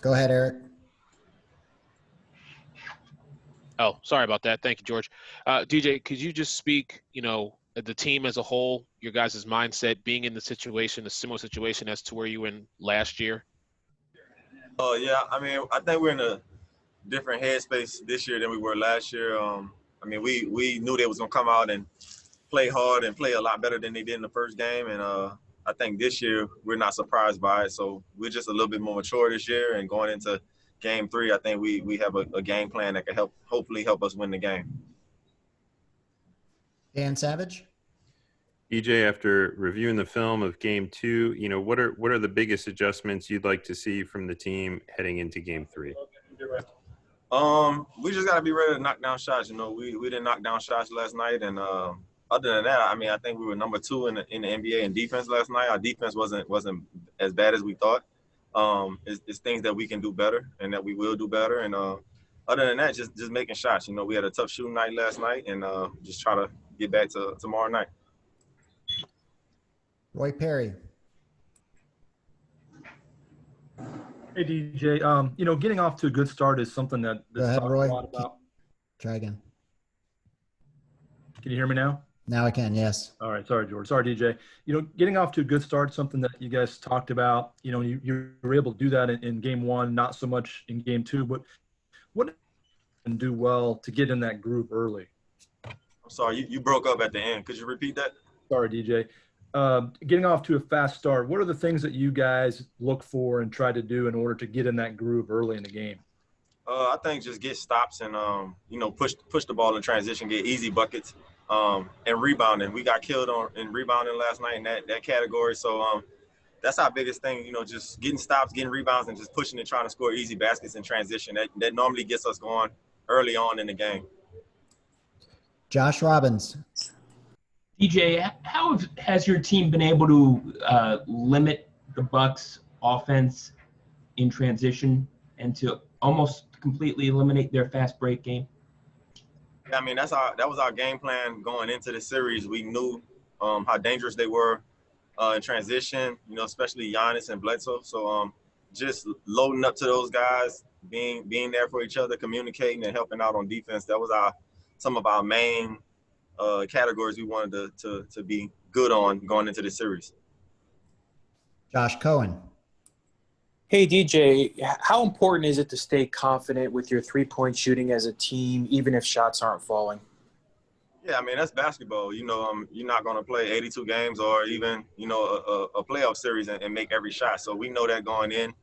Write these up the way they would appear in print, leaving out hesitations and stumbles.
Go ahead, Eric. Oh, sorry about that. Thank you, George. DJ, could you just speak, the team as a whole, your guys' mindset, being in the situation, a similar situation as to where you were in last year? Yeah, I mean, I think we're in a different headspace this year than we were last year. I mean, we knew they was gonna come out and play hard and play a lot better than they did in the first game, and I think this year we're not surprised by it. So we're just a little bit more mature this year, and going into Game 3, I think we have a game plan that can hopefully help us win the game. Dan Savage. EJ, after reviewing the film of Game 2, what are the biggest adjustments you'd like to see from the team heading into Game 3? We just got to be ready to knock down shots. We didn't knock down shots last night, and other than that, I mean, I think we were number 2 in the NBA in defense last night. Our defense wasn't as bad as we thought. It's things that we can do better and that we will do better. And other than that, just making shots. We had a tough shooting night last night, and just try to get back to tomorrow night. Roy Perry. Hey, DJ. Getting off to a good start is something that's Go ahead, talked Roy. a lot about. Try again. Can you hear me now? Now I can, yes. All right. Sorry, George. Sorry, DJ. Getting off to a good start is something that you guys talked about. You were able to do that in Game 1, not so much in Game 2. But what can do well to get in that groove early? I'm sorry, you broke up at the end. Could you repeat that? Sorry, DJ. Getting off to a fast start, what are the things that you guys look for and try to do in order to get in that groove early in the game? I think just get stops and push the ball in transition, get easy buckets, and rebounding. We got killed in rebounding last night in that category. So that's our biggest thing. Just getting stops, getting rebounds, and just pushing and trying to score easy baskets in transition. That normally gets us going early on in the game. Josh Robbins. DJ, how has your team been able to limit the Bucks' offense in transition and to almost completely eliminate their fast break game? I mean, that was our game plan going into the series. We knew how dangerous they were in transition, especially Giannis and Bledsoe. So just loading up to those guys, being there for each other, communicating and helping out on defense. That was some of our main categories we wanted to be good on going into the series. Josh Cohen. Hey, DJ, how important is it to stay confident with your three-point shooting as a team, even if shots aren't falling? Yeah, I mean, that's basketball. You're not going to play 82 games or even, a playoff series and make every shot. So we know that going in.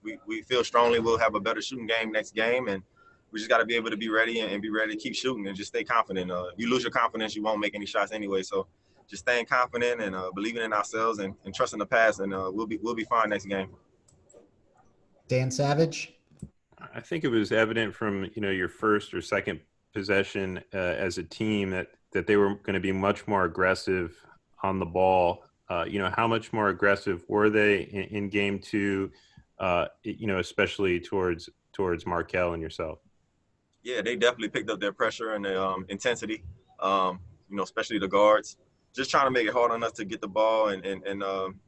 We feel strongly we'll have a better shooting game next game, and we just got to be able to be ready and be ready to keep shooting and just stay confident. If you lose your confidence, you won't make any shots anyway. So just staying confident and believing in ourselves and trusting the pass, and we'll be fine next game. Dan Savage. I think it was evident from your first or second possession as a team that they were going to be much more aggressive on the ball. How much more aggressive were they in Game 2? Especially towards Markelle and yourself. Yeah, they definitely picked up their pressure and their intensity. Especially the guards, just trying to make it hard on us to get the ball and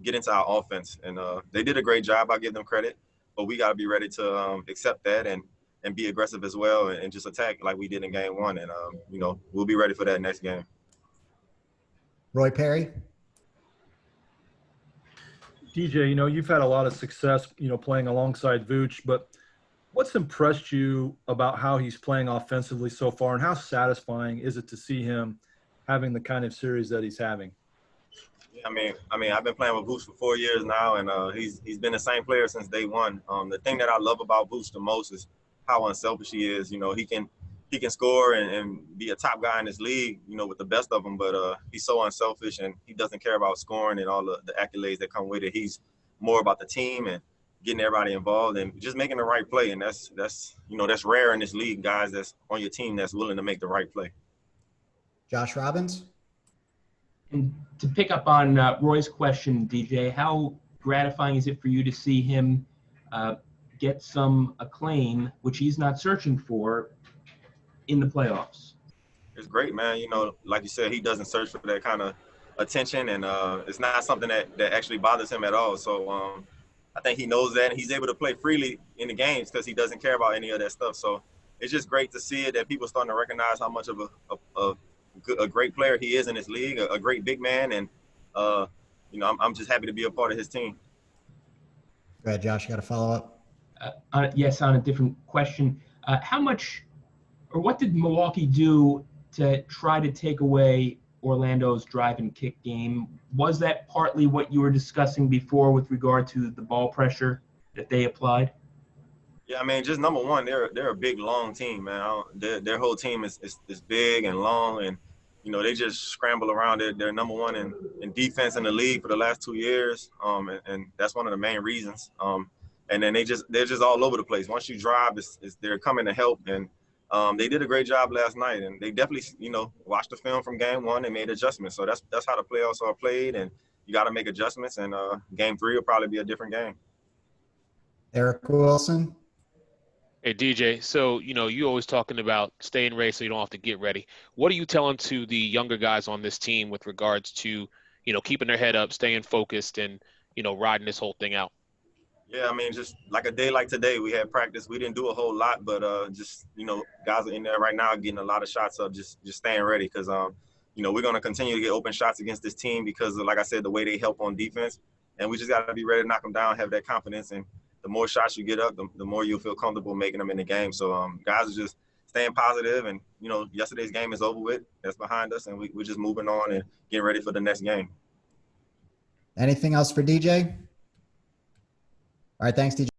get into our offense. And they did a great job. I give them credit. But we got to be ready to accept that and be aggressive as well and just attack like we did in Game 1. And, we'll be ready for that next game. Roy Perry. DJ, you've had a lot of success, playing alongside Vooch, but what's impressed you about how he's playing offensively so far, and how satisfying is it to see him having the kind of series that he's having? I mean, I've been playing with Vooch for 4 years now, and he's been the same player since day one. The thing that I love about Vooch the most is how unselfish he is. He can score and be a top guy in this league, with the best of them, but he's so unselfish and he doesn't care about scoring and all the accolades that come with it. He's more about the team and getting everybody involved and just making the right play. And that's rare in this league, guys that's on your team that's willing to make the right play. Josh Robbins. And to pick up on Roy's question, DJ, how gratifying is it for you to see him get some acclaim, which he's not searching for, in the playoffs? It's great, man. Like you said, he doesn't search for that kind of attention, and it's not something that actually bothers him at all. So I think he knows that, and he's able to play freely in the games because he doesn't care about any of that stuff. So it's just great to see it, that people starting to recognize how much of a great player he is in this league, a great big man, and I'm just happy to be a part of his team. Go ahead, Josh. You got a follow up? Yes, on a different question. How much, or what did Milwaukee do to try to take away Orlando's drive and kick game? Was that partly what you were discussing before with regard to the ball pressure that they applied? Yeah, I mean, just number one, they're a big, long team, man. Their whole team is big and long, and they just scramble around it. They're number one in defense in the league for the last 2 years, and that's one of the main reasons. And then they're just all over the place. Once you drive, they're coming to help, and they did a great job last night. And they definitely, watched the film from game one and made adjustments. So that's how the playoffs are played, and you got to make adjustments. And game 3 will probably be a different game. Eric Wilson. Hey, DJ, so, you always talking about staying ready so you don't have to get ready. What are you telling to the younger guys on this team with regards to, keeping their head up, staying focused, and, riding this whole thing out? Yeah, I mean, just like a day like today, we had practice. We didn't do a whole lot, but guys are in there right now getting a lot of shots up, just staying ready because, we're going to continue to get open shots against this team because, like I said, the way they help on defense. And we just got to be ready to knock them down, have that confidence. And the more shots you get up, the more you'll feel comfortable making them in the game. So guys are just staying positive. And, yesterday's game is over with. That's behind us. And we're just moving on and getting ready for the next game. Anything else for DJ? All right, thanks, DJ.